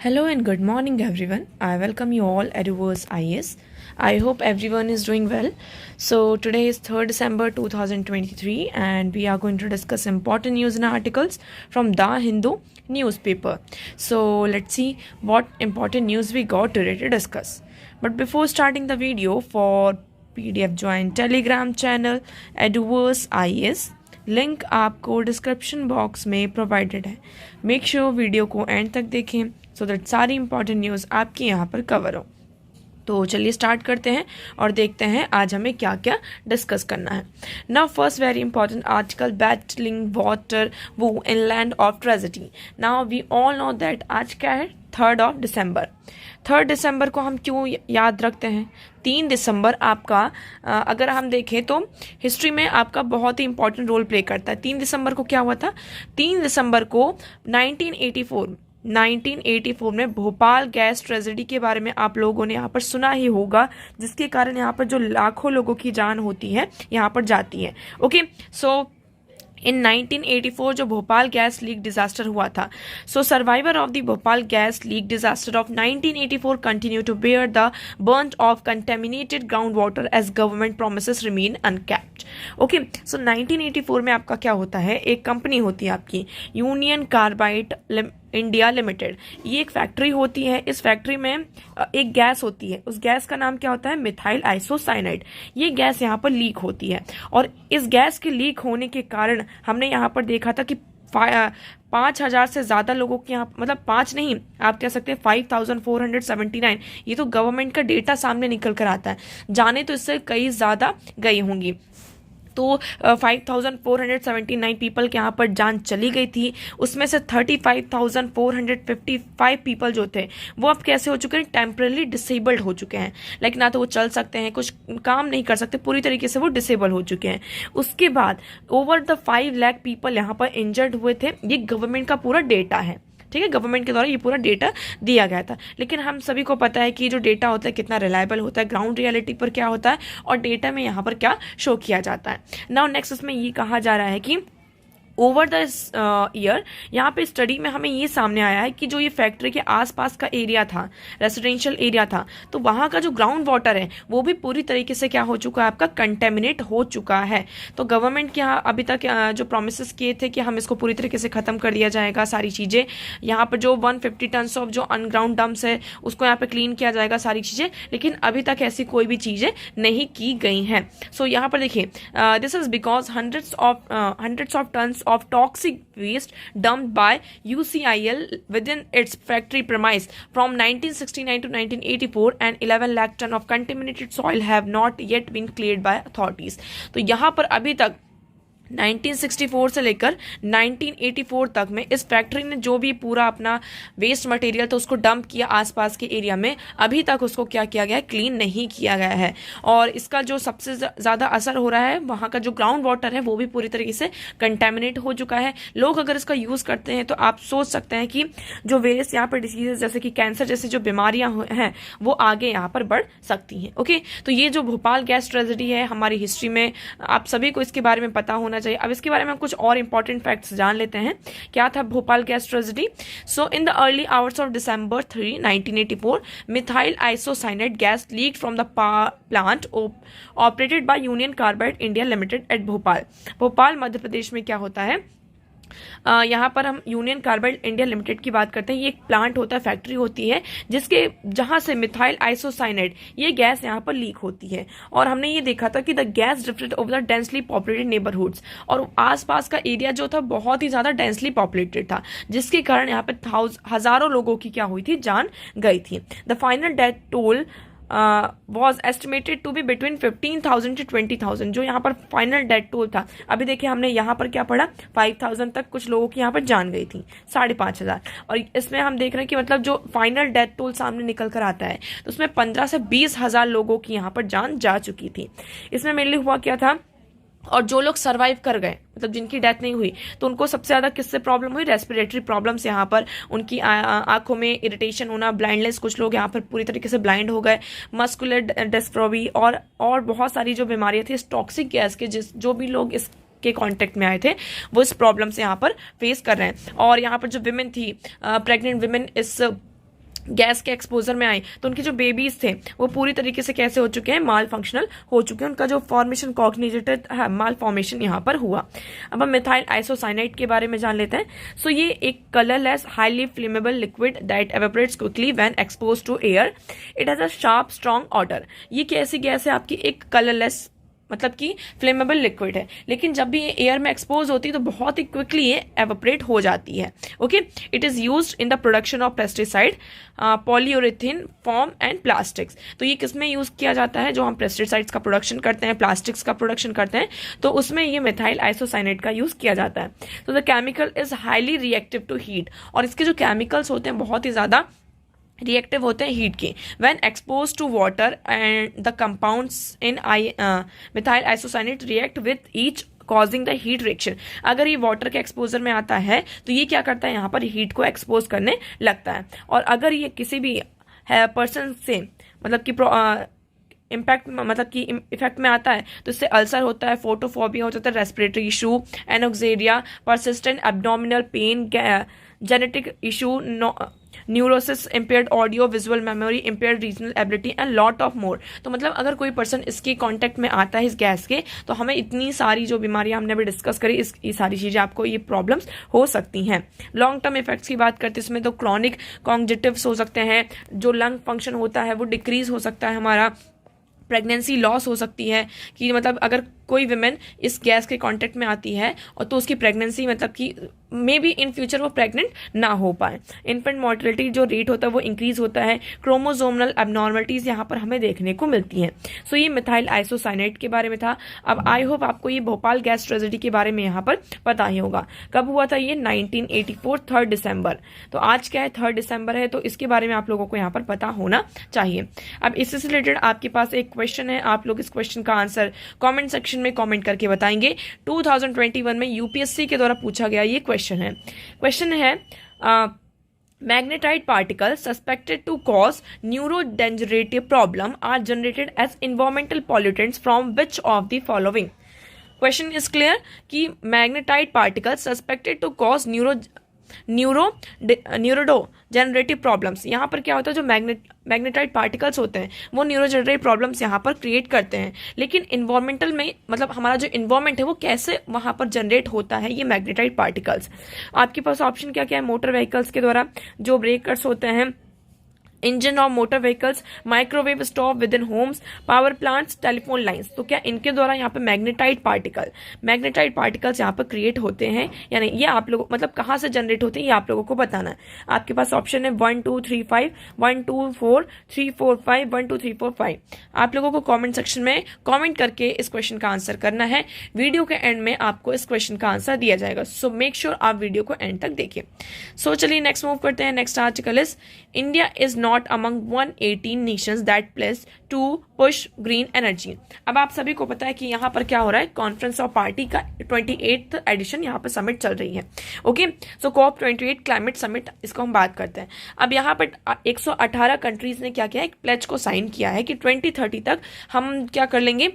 Hello and good morning everyone. I welcome you all at Eduverse IS. I hope everyone is doing well. So today is 3rd December 2023 and we are going to discuss important news and articles from The Hindu newspaper. So let's see what important news we got today to discuss. But before starting the video, for PDF join Telegram channel Eduverse IS. Link आपको description box में provided है. Make sure video को and तक देखें so that सारी important news आपके यहाँ पर कवर हो. तो चलिए स्टार्ट करते हैं और देखते हैं आज हमें क्या क्या डिस्कस करना है. Now first very important article, battling water woe in land of tragedy. Now we all know that आज क्या है, 3rd December. 3rd December को हम क्यों याद रखते हैं? 3 दिसंबर आपका अगर हम देखें तो हिस्ट्री में आपका बहुत ही इंपॉर्टेंट रोल प्ले करता है. 3 दिसंबर को क्या हुआ था? 3 दिसंबर को 1984 में भोपाल गैस ट्रेजेडी के बारे में आप लोगों ने यहाँ पर सुना ही होगा, जिसके कारण यहाँ पर जो लाखों लोगों की जान होती है यहाँ पर जाती है. ओके, सो इन 1984 जो भोपाल गैस लीक डिजास्टर हुआ था, so survivor of the Bhopal gas leak disaster of 1984 continue to bear the burden of contaminated ground water as government promises remain unkept. Okay, so 1984 में आपका क्या होता है, एक कंपनी होती है आपकी यूनियन कार्बाइड इंडिया लिमिटेड. ये एक फैक्ट्री होती है. इस फैक्ट्री में एक गैस होती है, उस गैस का नाम क्या होता है, मिथाइल आइसोसाइनाइड. ये गैस यहाँ पर लीक होती है और इस गैस के लीक होने के कारण हमने यहाँ पर देखा था कि 5,000 से ज़्यादा लोगों के यहाँ, मतलब 5 नहीं, आप कह सकते हैं 5,479. ये तो गवर्नमेंट का डेटा सामने निकल कर आता है, जाने तो इससे कई ज़्यादा गई होंगी. तो 5,479 पीपल के यहाँ पर जान चली गई थी. उसमें से 35,455 पीपल जो थे वो अब कैसे हो चुके हैं, टेम्परली डिसेबल्ड हो चुके हैं. लाइक ना तो वो चल सकते हैं, कुछ काम नहीं कर सकते, पूरी तरीके से वो डिसेबल हो चुके हैं. उसके बाद ओवर द 5 लाख पीपल यहाँ पर इंजर्ड हुए थे. ये गवर्नमेंट का पूरा डेटा है, ठीक है, गवर्नमेंट के द्वारा ये पूरा डेटा दिया गया था. लेकिन हम सभी को पता है कि जो डेटा होता है कितना रिलायबल होता है, ग्राउंड रियलिटी पर क्या होता है और डेटा में यहाँ पर क्या शो किया जाता है. नाउ नेक्स्ट उसमें ये कहा जा रहा है कि ओवर द ईयर यहाँ पे स्टडी में हमें ये सामने आया है कि जो ये फैक्ट्री के आसपास का एरिया था, रेसिडेंशियल एरिया था, तो वहाँ का जो ग्राउंड वाटर है वो भी पूरी तरीके से क्या हो चुका है, आपका कंटेमिनेट हो चुका है. तो गवर्नमेंट के यहाँ अभी तक जो प्रोमिस किए थे कि हम इसको पूरी तरीके से ख़त्म कर दिया जाएगा, सारी चीज़ें यहाँ पर जो 150 टन्स ऑफ जो अनग्राउंड डम्प्स है उसको यहाँ पर क्लीन किया जाएगा, सारी चीज़ें, लेकिन अभी तक ऐसी कोई भी चीज़ें नहीं की गई हैं. सो यहाँ पर देखिए, this is because hundreds of tons of toxic waste dumped by UCIL within its factory premise from 1969 to 1984 and 11 lakh ton of contaminated soil have not yet been cleared by authorities. तो यहाँ पर अभी तक 1964 से लेकर 1984 तक में इस फैक्ट्री ने जो भी पूरा अपना वेस्ट मटेरियल था उसको डंप किया आसपास के एरिया में, अभी तक उसको क्या किया गया है, क्लीन नहीं किया गया है. और इसका जो सबसे ज़्यादा असर हो रहा है, वहाँ का जो ग्राउंड वाटर है वो भी पूरी तरीके से कंटेमिनेट हो चुका है. लोग अगर इसका यूज़ करते हैं तो आप सोच सकते हैं कि जो वेरियस यहाँ पर डिसीजेज जैसे कि कैंसर जैसी जो बीमारियाँ हैं वो आगे यहाँ पर बढ़ सकती हैं. ओके, तो ये जो भोपाल गैस ट्रेजेडी है हमारी हिस्ट्री में, आप सभी को इसके बारे में पता होना चाहिए. अब इसके बारे में हम कुछ और इंपॉर्टेंट फैक्ट्स जान लेते हैं. क्या था Bhopal gas tragedy? So in the early hours of December 3, 1984, methyl isocyanate gas leaked from the plant operated by Union Carbide India Limited at Bhopal. Bhopal Madhya Pradesh में क्या होता है, यहाँ पर हम यूनियन कार्बाइड इंडिया लिमिटेड की बात करते हैं. ये एक प्लांट होता है, फैक्ट्री होती है जिसके जहाँ से मिथाइल आइसोसाइनेट ये गैस यहाँ पर लीक होती है. और हमने ये देखा था कि the gas drifted over the densely populated neighbourhoods, और आसपास का एरिया जो था बहुत ही ज़्यादा डेंसली पॉपुलेटेड था, जिसके कारण यहाँ पर हज़ारों लोगों की क्या हुई थी, जान गई थी. The final death toll was estimated to be between 15,000 to 20,000. जो यहाँ पर फाइनल डेथ टोल था, अभी देखिए हमने यहाँ पर क्या पढ़ा, 5,000 तक कुछ लोगों की यहाँ पर जान गई थी, 5,500. और इसमें हम देख रहे हैं कि मतलब जो फाइनल डेथ टोल सामने निकल कर आता है तो उसमें 15 से 20,000 लोगों की यहाँ पर जान जा चुकी थी. इसमें मेनली हुआ क्या था, और जो लोग सरवाइव कर गए, मतलब जिनकी डेथ नहीं हुई, तो उनको सबसे ज़्यादा किससे प्रॉब्लम हुई, रेस्पिरेटरी प्रॉब्लम्स. यहाँ पर उनकी आंखों में इरिटेशन होना, ब्लाइंडनेस, कुछ लोग यहाँ पर पूरी तरीके से ब्लाइंड हो गए, मस्कुलर डिस्ट्रॉफी और बहुत सारी जो बीमारियाँ थी इस टॉक्सिक गैस के, जो भी लोग इस के कांटेक्ट में आए थे वो इस प्रॉब्लम से यहाँ पर फेस कर रहे हैं. और यहाँ पर जो विमेन थी, प्रेग्नेंट विमेन, इस गैस के एक्सपोजर में आए तो उनके जो बेबीज थे वो पूरी तरीके से कैसे हो चुके हैं, माल फंक्शनल हो चुके हैं, उनका जो फॉर्मेशन कॉग्निजेटेड माल फॉर्मेशन यहाँ पर हुआ। अब हम मिथाइल आइसोसाइनाइड के बारे में जान लेते हैं। सो ये एक colourless highly flammable liquid that evaporates quickly when expose to air. It has a sharp strong odour. ये कैसी गैस है आपकी, एक कलरलेस मतलब कि फ्लेमेबल लिक्विड है, लेकिन जब भी ये एयर में एक्सपोज होती है तो बहुत ही क्विकली ये एवोपरेट हो जाती है। Okay, it is used in the production of pesticide, polyurethane foam and plastics. तो ये किसमें यूज किया जाता है, जो हम पेस्टिसाइड्स का प्रोडक्शन करते हैं, प्लास्टिक्स का प्रोडक्शन करते हैं, तो उसमें ये मिथाइल आइसोसाइनेट का यूज किया जाता है। तो the chemical is highly reactive to heat, और इसके जो केमिकल्स होते हैं बहुत ही ज्यादा रिएक्टिव होते हैं हीट के। When expose to water and the compounds in methyl isocyanate react with each causing the heat reaction. अगर ये वाटर के एक्सपोजर में आता है तो ये क्या करता है, यहाँ पर हीट को एक्सपोज करने लगता है। और अगर ये किसी भी पर्सन से मतलब कि इम्पैक्ट मतलब कि इफेक्ट में आता है तो इससे अल्सर होता है, फोटोफोबिया हो जाता है, respiratory issue, anorexia, persistent abdominal pain, genetic issue, neurosis, impaired audio visual memory, impaired reasoning ability and lot of more. तो मतलब अगर कोई पर्सन इसके कांटेक्ट में आता है इस गैस के, तो हमें इतनी सारी जो बीमारियां हमने अभी डिस्कस करी, ये सारी चीजें आपको ये प्रॉब्लम्स हो सकती हैं। लॉन्ग टर्म इफेक्ट्स की बात करते हैं इसमें तो क्रॉनिक कॉन्जेक्टिव्स हो सकते हैं, जो लंग फंक्शन होता है वो डिक्रीज हो सकता है हमारा, प्रेगनेंसी लॉस हो सकती है कि मतलब अगर कोई विमेन इस गैस के कांटेक्ट में आती है और तो उसकी प्रेगनेंसी मतलब कि मे बी इन फ्यूचर वो प्रेग्नेंट ना हो पाए। इन्फेंट मोर्टेलिटी जो रेट होता है वो इंक्रीज होता है। क्रोमोसोमल एबनॉर्मलिटीज यहाँ पर हमें देखने को मिलती हैं। सो ये मिथाइल आइसोसाइनेट के बारे में था। अब आई होप आपको ये भोपाल गैस ट्रेजेडी के बारे में यहाँ पर पता ही होगा। कब हुआ था ये, 1984 3 दिसंबर। तो आज क्या है, 3 दिसंबर है, तो इसके बारे में आप लोगों को यहाँ पर पता होना चाहिए। अब इससे रिलेटेड आपके पास एक क्वेश्चन है, आप लोग इस क्वेश्चन का आंसर कॉमेंट सेक्शन में कॉमेंट करके बताएंगे। 2021 में यूपीएससी के द्वारा पूछा गया ये क्वेश्चन है magnetite particles suspected to cause neurodegenerative problem are generated as environmental pollutants from which of the following. Question is clear कि magnetite particles suspected to cause neurodegenerative problems. यहाँ पर क्या होता है, जो मैग्नेटाइट पार्टिकल्स होते हैं वो न्यूरोजेनरेटिव प्रॉब्लम्स यहाँ पर क्रिएट करते हैं। लेकिन इन्वायरमेंटल में मतलब हमारा जो इन्वायरमेंट है वो कैसे वहाँ पर जनरेट होता है ये मैग्नेटाइट पार्टिकल्स। आपके पास ऑप्शन क्या क्या है, मोटर व्हीकल्स के द्वारा, जो ब्रेकर्स होते हैं, इंजन और motor vehicles, microwave stove with in Holmes, power plants, telephone lines. तो क्या इनके द्वारा यहाँ पे मैग्नेटाइट पार्टिकल्स यहाँ पर क्रिएट होते हैं या नहीं, ये आप लोगों मतलब कहाँ से जनरेट होते हैं ये आप लोगों को बताना है। आपके पास ऑप्शन है 1 2 3 5, 1 2 4 3 4 5, 1 2 3 4 5। आप लोगों को कॉमेंट सेक्शन में कॉमेंट करके इस क्वेश्चन का आंसर करना है। वीडियो के एंड में आपको इस क्वेश्चन का आंसर दिया जाएगा। सो मेक श्योर आप वीडियो को एंड तक देखिए। सो चलिए नेक्स्ट मूव करते हैं। Next article is India is not among 118 nations that pledged to push green energy। अब आप सभी को पता है कि यहाँ पर क्या हो रहा है, कॉन्फ्रेंस ऑफ पार्टी का 28th एडिशन यहाँ पर समिट चल रही है। ओके, सो COP 28 क्लाइमेट समिट, इसको हम बात करते हैं। अब यहाँ पर 118 कंट्रीज ने क्या किया है, एक प्लेज को साइन किया है कि 2030 तक हम क्या कर लेंगे,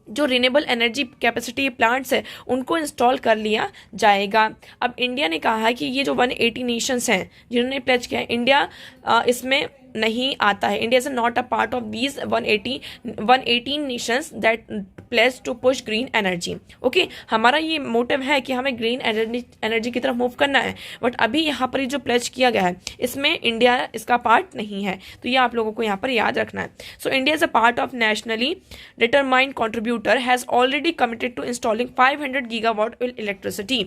जो रिन्यूएबल एनर्जी कैपेसिटी प्लांट्स है उनको इंस्टॉल कर लिया जाएगा। अब इंडिया ने कहा है कि ये जो 180 नेशंस हैं जिन्होंने प्लेज किया है, इंडिया इसमें नहीं आता है। India is not a part of these 118 nations that pledge to push green energy. Okay, हमारा ये मोटिव है कि हमें ग्रीन एनर्जी की तरफ मूव करना है, बट अभी यहाँ पर जो प्लेज किया गया है इसमें इंडिया इसका पार्ट नहीं है। तो ये आप लोगों को यहाँ पर याद रखना है। So India is a part of nationally determined contributor has already committed to installing 500 gigawatt electricity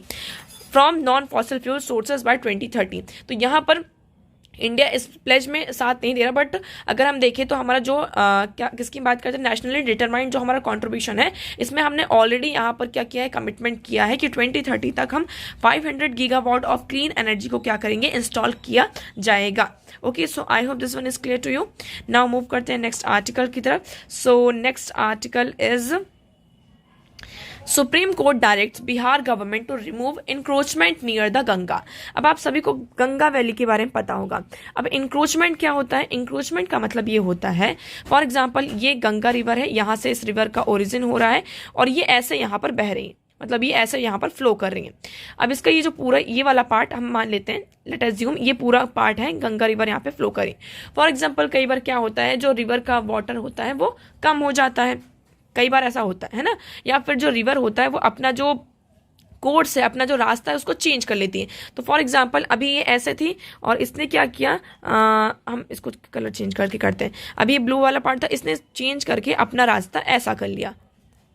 from non fossil fuel sources by 2030। तो यहाँ पर इंडिया इस प्लेज में साथ नहीं दे रहा, बट अगर हम देखें तो हमारा जो किसकी बात करते हैं, नेशनली डिटरमाइंड जो हमारा कंट्रीब्यूशन है, इसमें हमने ऑलरेडी यहाँ पर क्या किया है, कमिटमेंट किया है कि 2030 तक हम 500 गीगावाट ऑफ क्लीन एनर्जी को क्या करेंगे, इंस्टॉल किया जाएगा। Okay, so I hope this one is clear to you. Now move करते हैं नेक्स्ट आर्टिकल की तरफ। So next article is supreme court directs Bihar government to remove encroachment near the Ganga. अब आप सभी को गंगा वैली के बारे में पता होगा। अब इंक्रोचमेंट क्या होता है, इंक्रोचमेंट का मतलब ये होता है, फॉर एग्जांपल ये गंगा रिवर है, यहाँ से इस रिवर का ओरिजिन हो रहा है और ये ऐसे यहाँ पर बह रही है। मतलब ये ऐसे यहाँ पर फ्लो कर रही हैं। अब इसका ये जो पूरा ये वाला पार्ट हम मान लेते हैं, लेट अज्यूम ये पूरा पार्ट है गंगा रिवर यहाँ पे फ्लो करी। फॉर एग्जाम्पल कई बार क्या होता है, जो रिवर का वाटर होता है वो कम हो जाता है, कई बार ऐसा होता है ना, या फिर जो रिवर होता है वो अपना जो कोर्स है, अपना जो रास्ता है उसको चेंज कर लेती है। तो फॉर एग्जाम्पल अभी ये ऐसे थी और इसने क्या किया, हम इसको कलर चेंज करके करते हैं। अभी ये ब्लू वाला पार्ट था, इसने चेंज करके अपना रास्ता ऐसा कर लिया,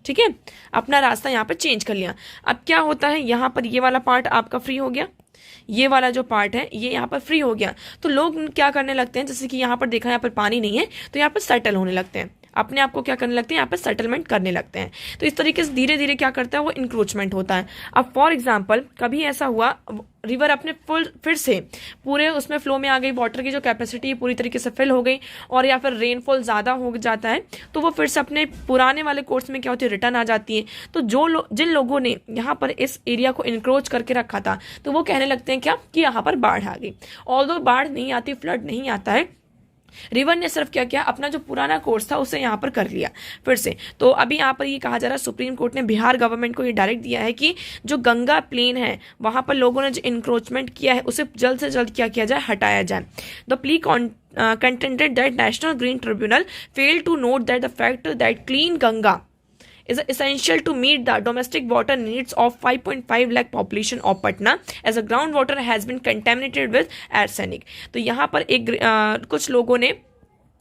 ठीक है, अपना रास्ता यहाँ पे चेंज कर लिया। अब क्या होता है, यहाँ पर ये वाला पार्ट आपका फ्री हो गया, ये वाला जो पार्ट है ये यहाँ पर फ्री हो गया। तो लोग क्या करने लगते हैं, जैसे कि यहाँ पर देखा यहाँ पर पानी नहीं है तो यहाँ पर सेटल होने लगते हैं, अपने आप को क्या करने लगते हैं, यहाँ पर सेटलमेंट करने लगते हैं। तो इस तरीके से धीरे धीरे क्या करता है, वो इंक्रोचमेंट होता है। अब फॉर एग्जाम्पल कभी ऐसा हुआ, रिवर अपने फुल फिर से पूरे उसमें फ्लो में आ गई, वाटर की जो कैपेसिटी है पूरी तरीके से फिल हो गई, और या फिर रेनफॉल ज़्यादा हो जाता है तो वो फिर से अपने पुराने वाले कोर्स में क्या होती है, रिटर्न आ जाती है। तो जिन लोगों ने यहाँ पर इस एरिया को इंक्रोच करके रखा था तो वो कहने लगते हैं क्या कि यहाँ पर बाढ़ आ गई। ऑल्दो बाढ़ नहीं आती, फ्लड नहीं आता है, रिवर ने सिर्फ क्या किया, अपना जो पुराना कोर्स था उसे यहाँ पर कर लिया फिर से। तो अभी यहाँ पर ये कहा जा रहा है, सुप्रीम कोर्ट ने बिहार गवर्नमेंट को ये डायरेक्ट दिया है कि जो गंगा प्लेन है वहां पर लोगों ने जो इंक्रोचमेंट किया है उसे जल्द से जल्द क्या किया जाए, हटाया जाए। The plea contended that National Green Tribunal failed to note that the fact that clean Ganga is essential to meet the domestic water needs of 5.5 lakh population of Patna as a groundwater has been contaminated with arsenic। तो यहाँ पर कुछ लोगों ने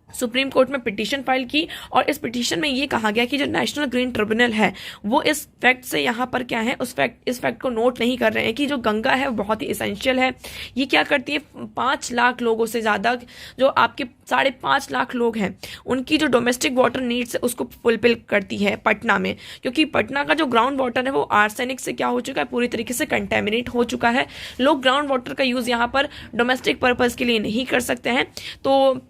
supreme court में petition file की और इस पिटीशन में ये कहा गया कि जो नेशनल ग्रीन ट्रिब्यूनल है वो इस फैक्ट से यहाँ पर क्या है, इस फैक्ट को नोट नहीं कर रहे हैं कि जो गंगा है वो बहुत ही इसेंशियल है। ये क्या करती है, 5 लाख लोगों से ज़्यादा, जो आपके 5.5 लाख लोग हैं उनकी जो डोमेस्टिक वाटर नीड्स है उसको फुलफिल करती है पटना में। क्योंकि पटना का जो ग्राउंड वाटर है वो आर्सेनिक से क्या हो चुका है, पूरी तरीके से कंटेमिनेट हो चुका है। लोग ग्राउंड वाटर का यूज़ यहाँ पर डोमेस्टिक पर्पज़ के लिए नहीं कर सकते हैं। तो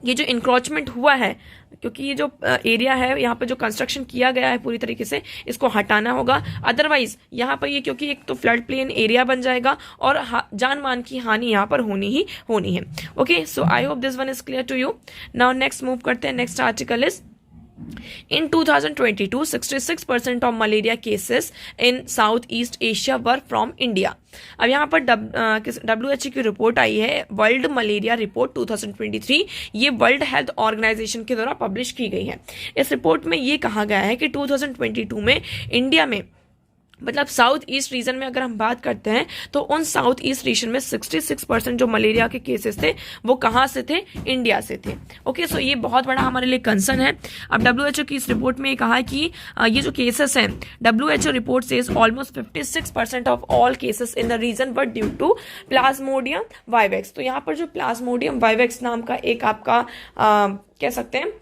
ये जो इंक्रोचमेंट हुआ है, क्योंकि ये जो एरिया है यहाँ पर जो कंस्ट्रक्शन किया गया है पूरी तरीके से इसको हटाना होगा, अदरवाइज यहाँ पर ये क्योंकि एक तो फ्लड प्लेन एरिया बन जाएगा और जान मान की हानि यहाँ पर होनी ही होनी है। Okay, so I hope this one is clear to you. Now next move करते हैं, next article is In 2022, 66% of malaria cases in Southeast Asia were from India। अब यहाँ पर WHO की रिपोर्ट आई है, वर्ल्ड मलेरिया रिपोर्ट 2023, ये world health organisation के द्वारा पब्लिश की गई है। इस रिपोर्ट में ये कहा गया है कि 2022 में इंडिया में, मतलब साउथ ईस्ट रीजन में अगर हम बात करते हैं तो उन साउथ ईस्ट रीजन में 66% जो मलेरिया के केसेस थे वो कहाँ से थे, इंडिया से थे। ओके, सो ये बहुत बड़ा हमारे लिए कंसर्न है। अब WHO की इस रिपोर्ट में ये कहा है कि ये जो केसेस हैं, WHO report says almost 56% of all cases in the region were due to plasmodium vivax. तो यहाँ पर जो प्लाज्मोडियम वाइवेक्स नाम का एक आपका कह सकते हैं,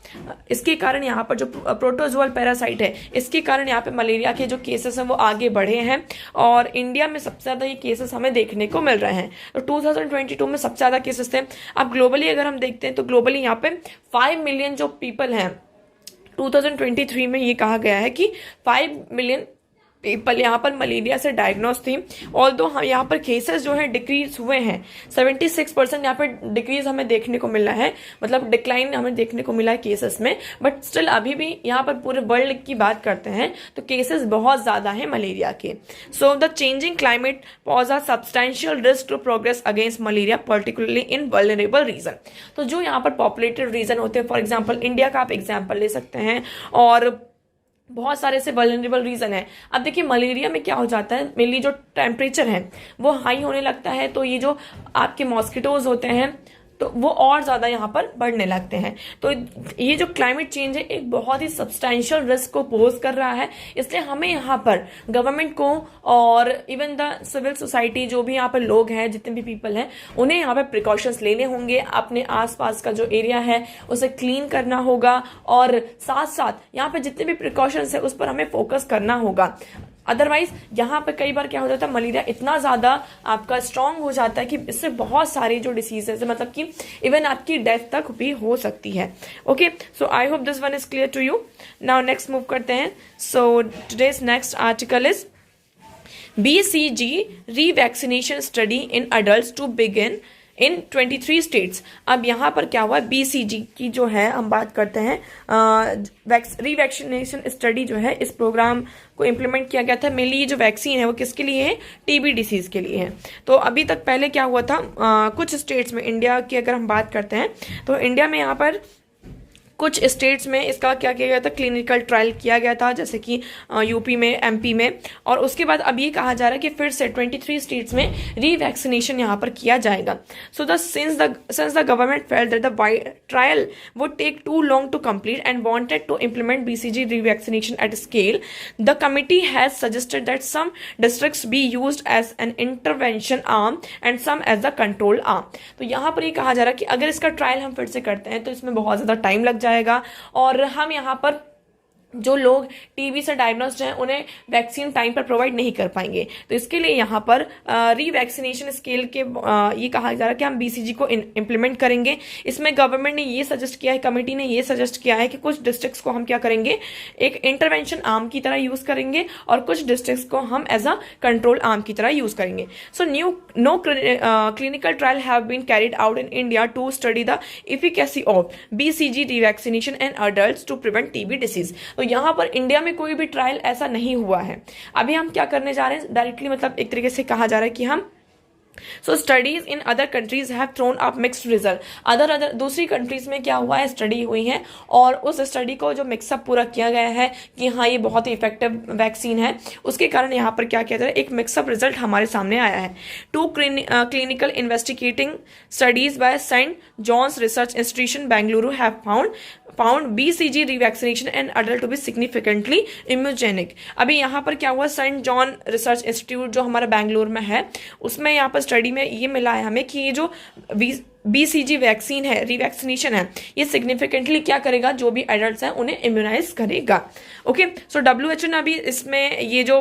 इसके कारण यहाँ पर जो प्रोटोजोअल पैरासाइट है इसके कारण यहाँ पे मलेरिया के जो केसेस हैं वो आगे बढ़े हैं और इंडिया में सबसे ज़्यादा ये केसेस हमें देखने को मिल रहे हैं। तो 2022 में सबसे ज़्यादा केसेस थे। अब ग्लोबली अगर हम देखते हैं तो ग्लोबली यहाँ पे 5 मिलियन जो पीपल हैं, 2023 में ये कहा गया है कि 5 मिलियन पीपल यहाँ पर मलेरिया से डायग्नोस थी। ऑल्दो हम यहाँ पर केसेस जो है डिक्रीज हुए हैं, 76% यहाँ पर डिक्रीज हमें देखने को मिला है, मतलब डिक्लाइन हमें देखने को मिला है केसेस में। बट स्टिल अभी भी यहाँ पर पूरे वर्ल्ड की बात करते हैं तो केसेस बहुत ज़्यादा हैं मलेरिया के। So the changing climate pose a substantial risk to progress against malaria particularly in vulnerable region. तो जो यहाँ पर पॉपुलेटेड रीजन होते हैं, फॉर एग्जाम्पल इंडिया का आप एग्जाम्पल ले सकते हैं और बहुत सारे से वल्नरेबल रीजन है। अब देखिए मलेरिया में क्या हो जाता है, मेनली जो टेम्परेचर है वो हाई होने लगता है तो ये जो आपके मॉस्किटोज होते हैं तो वो और ज़्यादा यहाँ पर बढ़ने लगते हैं। तो ये जो क्लाइमेट चेंज है एक बहुत ही सब्सटैंशियल रिस्क को पोज कर रहा है, इसलिए हमें यहाँ पर गवर्नमेंट को और इवन द सिविल सोसाइटी, जो भी यहाँ पर लोग हैं, जितने भी पीपल हैं, उन्हें यहाँ पर प्रिकॉशंस लेने होंगे। अपने आसपास का जो एरिया है उसे क्लीन करना होगा और साथ साथ यहाँ पर जितने भी प्रिकॉशंस है उस पर हमें फोकस करना होगा। अदरवाइज यहाँ पे कई बार क्या हो जाता है, मलेरिया इतना ज़्यादा आपका स्ट्रांग हो जाता है कि इससे बहुत सारी जो डिसीजेज है, मतलब कि इवन आपकी डेथ तक भी हो सकती है। Okay, so I hope this one is clear to you. Now next move करते हैं। So today's next article is BCG revaccination study in adults to begin in 23 states. अब यहाँ पर क्या हुआ, BCG की जो है हम बात करते हैं, रीवैक्सीनेशन स्टडी जो है, इस प्रोग्राम को इम्प्लीमेंट किया गया था। मेनली ये जो वैक्सीन है वो किसके लिए है, TB डिसीज के लिए है। तो अभी तक पहले क्या हुआ था, कुछ स्टेट्स में, इंडिया की अगर हम बात करते हैं तो इंडिया में यहाँ पर कुछ स्टेट्स में इसका क्या किया गया था, क्लिनिकल ट्रायल किया गया था, जैसे कि यूपी में, MP में। और उसके बाद अब ये कहा जा रहा है कि फिर से 23 स्टेट्स में रीवैक्सीनेशन यहाँ पर किया जाएगा। So since the government felt that the trial would take too long to complete and wanted to implement BCG revaccination at scale, the committee has suggested that some districts be used as an intervention arm and some as the control arm. तो यहाँ पर ये कहा जा रहा है कि अगर इसका ट्रायल हम फिर से करते हैं तो इसमें बहुत ज़्यादा टाइम लग जाएगा और हम यहाँ पर जो लोग TB से डायग्नोस्ड हैं उन्हें वैक्सीन टाइम पर प्रोवाइड नहीं कर पाएंगे। तो इसके लिए यहाँ पर रीवैक्सीनेशन स्केल के ये कहा जा रहा है कि हम BCG को इम्प्लीमेंट करेंगे। इसमें गवर्नमेंट ने ये सजेस्ट किया है, कमेटी ने ये सजेस्ट किया है कि कुछ डिस्ट्रिक्ट्स को हम क्या करेंगे, एक इंटरवेंशन आर्म की तरह यूज करेंगे और कुछ डिस्ट्रिक्ट्स को हम एज अ कंट्रोल आर्म की तरह यूज करेंगे। So no clinical trial have been carried out in India to study the efficacy of BCG revaccination in adults to prevent TB disease. तो यहाँ पर इंडिया में कोई भी ट्रायल ऐसा नहीं हुआ है। अभी हम क्या करने जा रहे हैं, डायरेक्टली मतलब एक तरीके से कहा जा रहा है कि हम studies in other countries have thrown up mixed result. Other दूसरी कंट्रीज में क्या हुआ है, स्टडी हुई है और उस स्टडी को जो मिक्सअप पूरा किया गया है कि हाँ ये बहुत ही इफेक्टिव वैक्सीन है, उसके कारण यहाँ पर क्या किया जाए, एक मिक्सअप रिजल्ट हमारे सामने आया है। 2 clinical investigating studies by saint John's research institution Bengaluru have found BCG revaccination and adult to be significantly immunogenic. अभी यहाँ पर क्या हुआ, सेंट जॉन रिसर्च इंस्टीट्यूट जो हमारा बेंगलुरु में है, उसमें यहाँ पर स्टडी में ये मिला है हमें कि ये जो BCG वैक्सीन है, रीवैक्सीनेशन है, ये सिग्निफिकेंटली क्या करेगा, जो भी एडल्ट्स हैं उन्हें इम्यूनाइज करेगा। ओके, सो WHO ने अभी इसमें ये जो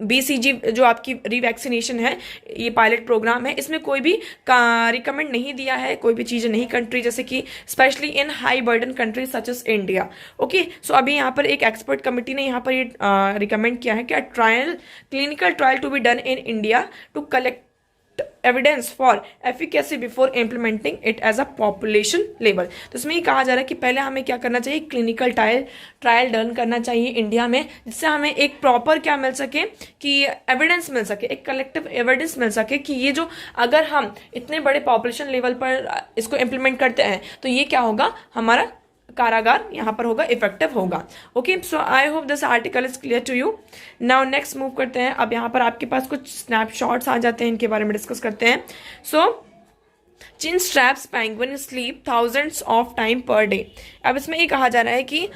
BCG जो आपकी रीवैक्सीनेशन है, ये पायलट प्रोग्राम है, इसमें कोई भी रिकमेंड नहीं दिया है, कोई भी चीज़ नहीं कंट्री, जैसे कि specially in high burden country such as India. Okay, so अभी यहाँ पर एक एक्सपर्ट कमिटी ने यहाँ पर ये रिकमेंड किया है कि clinical trial to be done in India to collect evidence for efficacy before implementing it as a population level. तो इसमें ये कहा जा रहा है कि पहले हमें क्या करना चाहिए, क्लिनिकल ट्रायल डन करना चाहिए इंडिया में, जिससे हमें एक प्रॉपर क्या मिल सके कि एविडेंस मिल सके, एक कलेक्टिव एविडेंस मिल सके कि ये जो अगर हम इतने बड़े पॉपुलेशन लेवल पर इसको इम्प्लीमेंट करते हैं तो ये क्या होगा, हमारा कारागार यहाँ पर होगा, इफेक्टिव होगा। Okay, so I hope this article is clear to you. Now next move करते हैं। अब यहाँ पर आपके पास कुछ स्नैपशॉट्स आ जाते हैं, इनके बारे में डिस्कस करते हैं। So chin straps penguin sleep thousands of time per day. अब इसमें ये कहा जा रहा है कि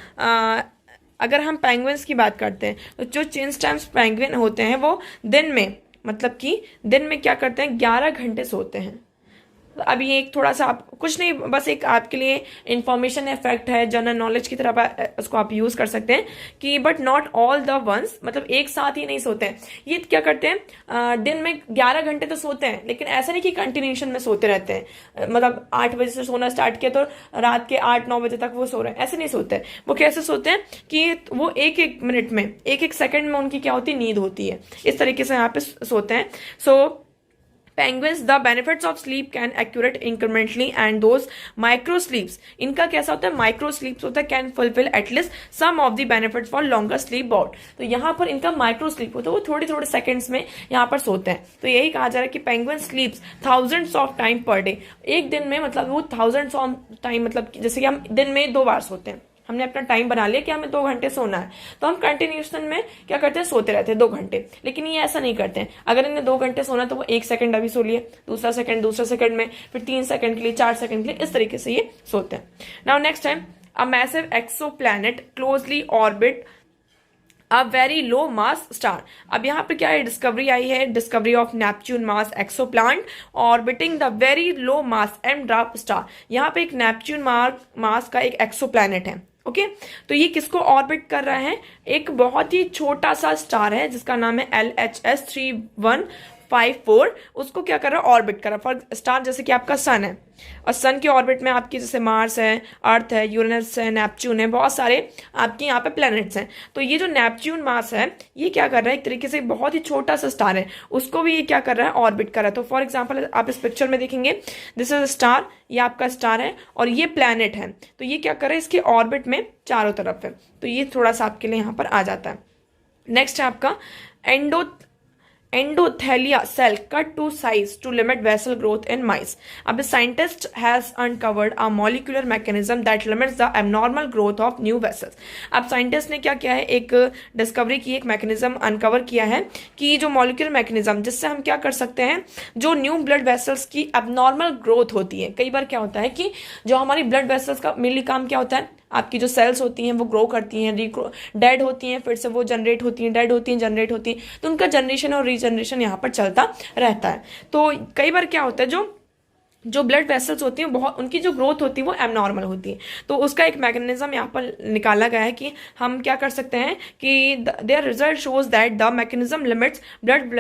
अगर हम पेंगुइन्स की बात करते हैं तो जो चिन स्ट्रैप्स पेंगुइन होते हैं वो दिन में, मतलब कि दिन में क्या करते हैं, 11 घंटे सोते हैं। अभी एक थोड़ा सा आप कुछ नहीं, बस एक आपके लिए इंफॉर्मेशन है, फैक्ट है, जनरल नॉलेज की तरह उसको आप यूज कर सकते हैं कि but not all the ones, मतलब एक साथ ही नहीं सोते हैं। ये क्या करते हैं, दिन में 11 घंटे तो सोते हैं, लेकिन ऐसा नहीं कि कंटिन्यूशन में सोते रहते हैं, मतलब 8 बजे से सोना स्टार्ट किया तो रात के 8-9 बजे तक वो सो रहे हैं, ऐसे नहीं सोते हैं। वो कैसे सोते हैं कि वो एक मिनट में, एक सेकंड में उनकी क्या होती है, नींद होती है, इस तरीके से यहाँ पे सोते हैं। सो Penguins, the benefits of sleep can accurate incrementally and those micro sleeps, इनका कैसा होता है, माइक्रो स्लीप्स होता है, can fulfil at least some of the benefits for longer sleep bout. तो यहाँ पर इनका माइक्रो स्लीप होता है, वो थोड़े थोड़े सेकंड्स में यहाँ पर सोते हैं। तो यही कहा जा रहा है कि penguin स्लीप्स thousands of time per day, एक दिन में मतलब वो थाउजेंड्स ऑफ टाइम, मतलब जैसे कि हम दिन में 2 बार सोते हैं, हमने अपना टाइम बना लिया कि हमें 2 घंटे सोना है, तो हम कंटिन्यूशन में क्या करते हैं, सोते रहते हैं 2 घंटे। लेकिन ये ऐसा नहीं करते हैं, अगर इन्हें 2 घंटे सोना है तो वो 1 सेकंड अभी सो लिए, दूसरा सेकंड में, फिर 3 सेकंड के लिए, 4 सेकंड के लिए, इस तरीके से ये सोते हैं। Now next time, a massive exoplanet closely orbit a very low mass star. अब यहाँ पे क्या है, डिस्कवरी आई है, discovery of Neptune mass exoplanet orbiting the very low mass M dwarf star. यहाँ पे एक नेपच्यून मास का एक एक्सोप्लैनेट है। ओके, तो ये किसको ऑर्बिट कर रहा है, एक बहुत ही छोटा सा स्टार है जिसका नाम है LHS 5-4 उसको क्या कर रहा है, ऑर्बिट कर रहा है। फॉर स्टार जैसे कि आपका सन है, और सन के ऑर्बिट में आपकी जैसे मार्स है, अर्थ है, यूरेनस है, नेपच्यून है, बहुत सारे आपके यहाँ पे प्लैनेट्स हैं। तो ये जो नेपच्यून मार्स है ये क्या कर रहा है, एक तरीके से बहुत ही छोटा सा स्टार है, उसको भी ये क्या कर रहा है, ऑर्बिट कर रहा है। तो फॉर एग्जाम्पल आप इस पिक्चर में देखेंगे, दिस इज स्टार, ये आपका स्टार है और ये प्लैनेट है। तो ये क्या कर रहा है, इसके ऑर्बिट में चारों तरफ है। तो ये थोड़ा सा आपके लिए यहाँ पर आ जाता है। नेक्स्ट है आपका endothelial cell cut to size to limit vessel growth in mice. अब scientist has uncovered a molecular mechanism that limits the abnormal growth of new vessels. अब साइंटिस्ट ने क्या किया है, एक डिस्कवरी की, एक मैकेनिज्म अनकवर किया है कि जो मॉलिक्यूलर मैकेनिज्म जिससे हम क्या कर सकते हैं, जो न्यू ब्लड वेसल्स की abnormal ग्रोथ होती है। कई बार क्या होता है कि जो हमारी ब्लड वेसल्स का मेनली काम क्या होता है, आपकी जो सेल्स होती हैं वो ग्रो करती हैं, डेड होती हैं, फिर से वो जनरेट होती हैं, डेड होती हैं, जनरेट होती हैं, तो उनका जनरेशन और रीजनरेशन यहाँ पर चलता रहता है। तो कई बार क्या होता है, जो ब्लड वेसल्स होती हैं बहुत, उनकी जो ग्रोथ होती है वो एबनॉर्मल होती है। तो उसका एक मैकेनिज्म यहाँ पर निकाला गया है कि हम क्या कर सकते हैं कि their result shows that the mechanism limits blood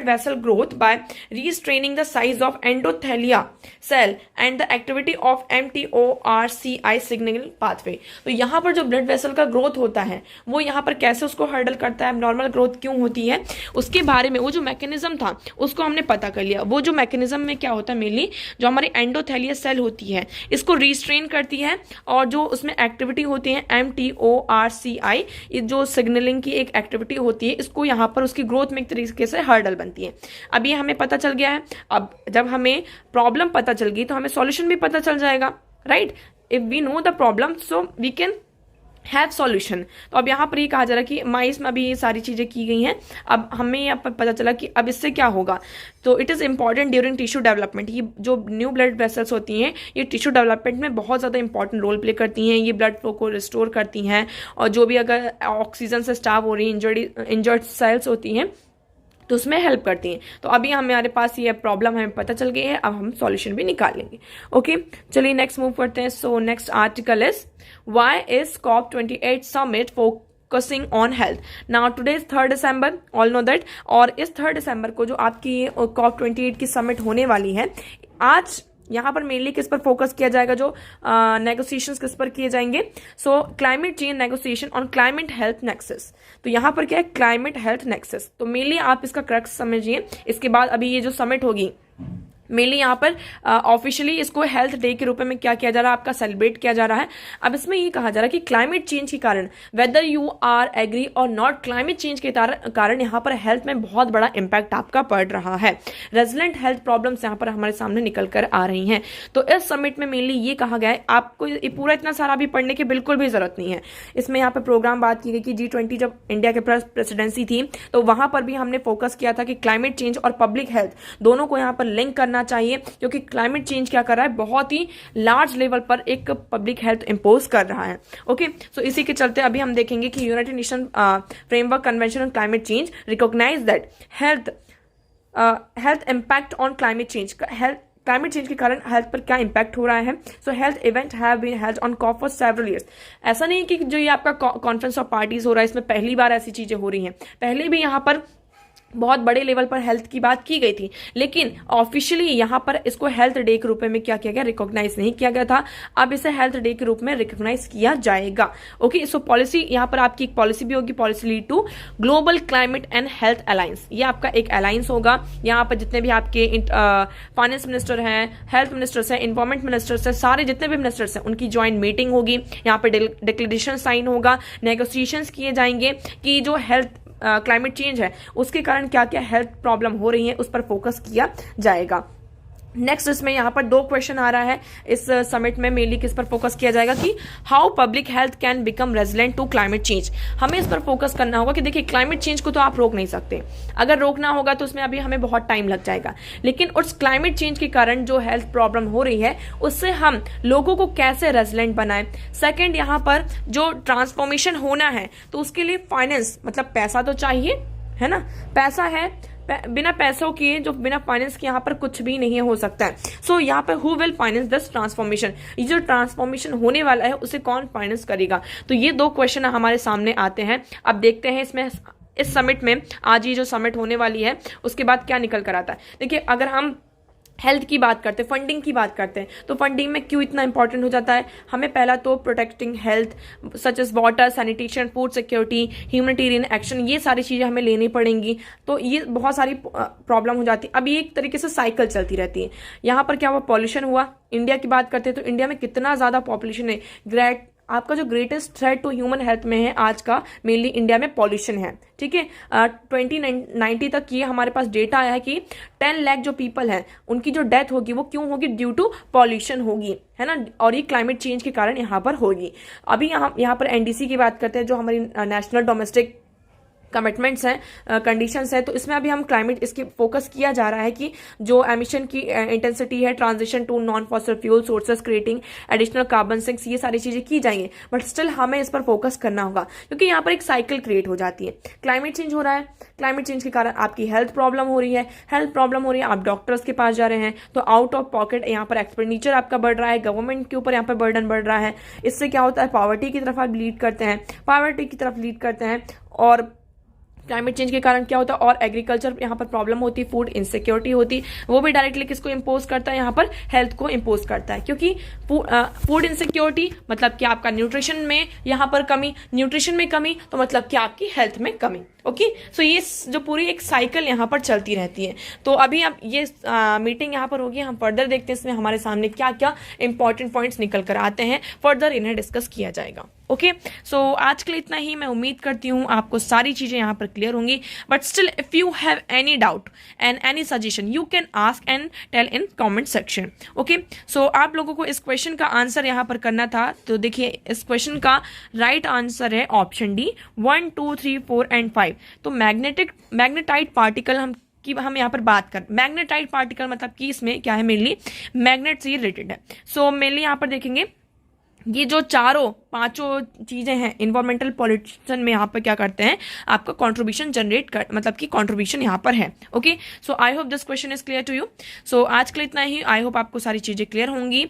vessel growth by restraining the size of endothelia cell and the activity of mTORCI signalling pathway. तो यहाँ पर जो ब्लड वेसल का ग्रोथ होता है वो यहाँ पर कैसे उसको हर्डल करता है, एबनॉर्मल ग्रोथ क्यों होती है, उसके बारे में वो जो मैकेनिज्म था उसको हमने पता कर लिया। वो जो मैकेनिज्म में क्या होता है, मेनली जो हमारी एंडोथेलियस सेल होती है इसको रिस्ट्रेन करती है, और जो उसमें एक्टिविटी होती है mTORCI, जो सिग्नलिंग की एक एक्टिविटी होती है, इसको यहाँ पर उसकी ग्रोथ में एक तरीके से हर्डल बनती है। अब ये हमें पता चल गया है। अब जब हमें प्रॉब्लम पता चल गई तो हमें सॉल्यूशन भी पता चल जाएगा, right. If we know the problem so we can have solution. तो अब यहाँ पर ये कहा जा रहा है कि माइस में अभी ये सारी चीजें की गई हैं। अब हमें यहाँ पर पता चला कि अब इससे क्या होगा। तो it is important during tissue development. ये जो न्यू ब्लड वेसल्स होती हैं ये टिश्यू डेवलपमेंट में बहुत ज़्यादा इंपॉर्टेंट रोल प्ले करती हैं। ये ब्लड फ्लो को रिस्टोर करती हैं, और जो भी अगर ऑक्सीजन से स्टार्व हो रही इंजर्ड सेल्स होती हैं तो उसमें हेल्प करती हैं। तो अभी हमारे पास ये प्रॉब्लम हमें पता चल गई है, अब हम सॉल्यूशन भी निकाल लेंगे। ओके, चलिए नेक्स्ट मूव करते हैं। सो next article is why is COP28 summit focusing on health. Now today is 3 December, all know that. और इस 3 दिसंबर को जो आपकी COP28 की समिट होने वाली है, आज यहाँ पर मेनली किस पर फोकस किया जाएगा, जो नेगोशिएशंस किस पर किए जाएंगे। सो climate change negotiation on climate health nexus. तो यहाँ पर क्या है, क्लाइमेट हेल्थ नेक्सस। तो मेनली आप इसका क्रक्स समझिए। इसके बाद अभी ये जो समिट होगी मेनली यहाँ पर ऑफिशियली इसको हेल्थ डे के रूप में क्या किया जा रहा है, आपका सेलिब्रेट किया जा रहा है। अब इसमें ये कहा जा रहा है कि क्लाइमेट चेंज के कारण, वेदर यू आर एग्री और नॉट, क्लाइमेट चेंज के कारण यहाँ पर हेल्थ में बहुत बड़ा इंपैक्ट आपका पड़ रहा है। रेजिलेंट हेल्थ प्रॉब्लम्स यहाँ पर हमारे सामने निकल कर आ रही हैं। तो इस समिट में मेनली ये कहा गया है, आपको ये पूरा इतना सारा भी पढ़ने की बिल्कुल भी जरूरत नहीं है। इसमें यहाँ पर प्रोग्राम बात की गई कि G20 जब इंडिया के प्रेसिडेंसी थी तो वहां पर भी हमने फोकस किया था कि क्लाइमेट चेंज और पब्लिक हेल्थ दोनों को यहाँ पर लिंक करना चाहिए, क्योंकि क्लाइमेट चेंज क्या कर रहा है, बहुत ही लार्ज लेवल पर एक पब्लिक हेल्थ इंपोज कर रहा है। ओके, सो इसी के चलते अभी हम देखेंगे कि United Nation framework convention on climate change recognise that health impact on climate change. Climate change के कारण हेल्थ पर क्या इंपैक्ट हो रहा है। So health event have been held on COP for several years. ऐसा नहीं है कि जो ये आपका कॉन्फ्रेंस ऑफ पार्टीज हो रहा है इसमें पहली बार ऐसी चीजें हो रही हैं, पहले भी यहाँ पर बहुत बड़े लेवल पर हेल्थ की बात की गई थी, लेकिन ऑफिशियली यहाँ पर इसको हेल्थ डे के रूप में क्या किया गया, रिकॉग्नाइज नहीं किया गया था। अब इसे हेल्थ डे के रूप में रिकॉग्नाइज किया जाएगा। ओके, सो पॉलिसी यहाँ पर आपकी एक पॉलिसी भी होगी, policy lead to global climate and health alliance. ये आपका एक अलायंस होगा। यहाँ पर जितने भी आपके फाइनेंस मिनिस्टर हैं, हेल्थ मिनिस्टर्स हैं, इन्वायरमेंट मिनिस्टर्स हैं, सारे जितने भी मिनिस्टर्स हैं उनकी ज्वाइंट मीटिंग होगी। यहाँ पर डिक्लेरेशन साइन होगा, नेगोशिएशंस किए जाएंगे कि जो हेल्थ क्लाइमेट चेंज है उसके कारण क्या क्या हेल्थ प्रॉब्लम हो रही है उस पर फोकस किया जाएगा। नेक्स्ट इसमें यहाँ पर 2 क्वेश्चन आ रहा है इस समिट में। मेनली किस पर फोकस किया जाएगा कि how public health can become resilient to climate change. हमें इस पर फोकस करना होगा कि देखिए क्लाइमेट चेंज को तो आप रोक नहीं सकते, अगर रोकना होगा तो उसमें अभी हमें बहुत टाइम लग जाएगा, लेकिन उस क्लाइमेट चेंज के कारण जो हेल्थ प्रॉब्लम हो रही है उससे हम लोगों को कैसे रेजिलेंट बनाएं। सेकेंड, यहाँ पर जो ट्रांसफॉर्मेशन होना है तो उसके लिए फाइनेंस, मतलब पैसा तो चाहिए, है ना। पैसा है, बिना पैसों के, जो बिना फाइनेंस के यहाँ पर कुछ भी नहीं हो सकता है। सो यहाँ पर who will finance this transformation, ये जो ट्रांसफॉर्मेशन होने वाला है उसे कौन फाइनेंस करेगा। तो ये 2 क्वेश्चन हमारे सामने आते हैं। अब देखते हैं इसमें इस समिट में, आज ये जो समिट होने वाली है उसके बाद क्या निकल कर आता है। देखिए, अगर हम हेल्थ की बात करते हैं, फंडिंग की बात करते हैं, तो फंडिंग में क्यों इतना इंपॉर्टेंट हो जाता है। हमें पहला तो protecting health such as water, sanitation, food security, humanitarian action, ये सारी चीज़ें हमें लेनी पड़ेंगी। तो ये बहुत सारी प्रॉब्लम हो जाती है। अब ये एक तरीके से साइकिल चलती रहती है। यहाँ पर क्या हुआ, पॉल्यूशन हुआ। इंडिया की बात करते हैं तो इंडिया में कितना ज़्यादा पॉपुलेशन है। आपका जो greatest threat to human health में है आज का, मेनली इंडिया में पॉल्यूशन है। ठीक है, 2090 तक ये हमारे पास डेटा आया है कि 10 लाख जो पीपल हैं उनकी जो डेथ होगी वो क्यों होगी, ड्यू टू पॉल्यूशन होगी, है ना। और ये क्लाइमेट चेंज के कारण यहाँ पर होगी। अभी यहाँ पर एनडीसी की बात करते हैं, जो हमारी नेशनल डोमेस्टिक कमिटमेंट्स हैं, कंडीशंस हैं, तो इसमें अभी हम क्लाइमेट इसकी फोकस किया जा रहा है कि जो एमिशन की इंटेंसिटी है, transition to non fossil fuel sources, creating additional carbon sinks, ये सारी चीजें की जाएंगी। बट स्टिल हमें इस पर फोकस करना होगा, क्योंकि यहाँ पर एक साइकिल क्रिएट हो जाती है। क्लाइमेट चेंज हो रहा है, क्लाइमेट चेंज के कारण आपकी हेल्थ प्रॉब्लम हो रही है, आप डॉक्टर्स के पास जा रहे हैं, तो आउट ऑफ पॉकेट यहाँ पर एक्सपेंडिचर आपका बढ़ रहा है, गवर्नमेंट के ऊपर यहाँ पर बर्डन बढ़ रहा है। इससे क्या होता है, पॉवर्टी की तरफ आप लीड करते हैं, और क्लाइमेट चेंज के कारण क्या होता है, और एग्रीकल्चर यहाँ पर प्रॉब्लम होती है, फूड इनसिक्योरिटी होती, वो भी डायरेक्टली किसको इंपोज करता है, यहाँ पर हेल्थ को इंपोज करता है। क्योंकि फूड इनसिक्योरिटी मतलब कि आपका न्यूट्रिशन में यहाँ पर कमी, तो मतलब कि आपकी हेल्थ में कमी। ओके, सो ये जो पूरी एक साइकिल यहाँ पर चलती रहती है। तो अभी अब ये मीटिंग यहाँ पर होगी, हम फर्दर देखते हैं इसमें हमारे सामने क्या क्या इंपॉर्टेंट पॉइंट्स निकल कर आते हैं, फर्दर इन्हें डिस्कस किया जाएगा। ओके, सो आज के लिए इतना ही। मैं उम्मीद करती हूँ आपको सारी चीजें यहाँ पर क्लियर होंगी। But still if you have any doubt and any suggestion, you can ask and tell in comment section. Okay, so आप लोगों को इस क्वेश्चन का आंसर यहाँ पर करना था। तो देखिए, इस क्वेश्चन का राइट आंसर है ऑप्शन डी, 1, 2, 3, 4 एंड 5। तो मैग्नेटाइट पार्टिकल हम यहाँ पर बात कर, मैग्नेटाइट पार्टिकल मतलब कि इसमें क्या है, मेनली मैग्नेट से रिलेटेड है। सो मेनली यहाँ पर देखेंगे, ये जो पांचों चीजें हैं इन्वायरमेंटल पॉल्यूशन में यहाँ पर क्या करते हैं, आपका कंट्रीब्यूशन जनरेट कर, मतलब कि कंट्रीब्यूशन यहाँ पर है। Okay, so I hope this question is clear to you. So आज के लिए इतना ही। आई होप आपको सारी चीजें क्लियर होंगी।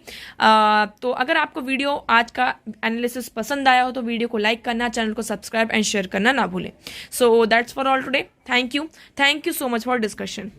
तो अगर आपको वीडियो आज का एनालिसिस पसंद आया हो तो वीडियो को लाइक करना, चैनल को सब्सक्राइब एंड शेयर करना ना भूलें। So that's for all today. Thank you so much for discussion.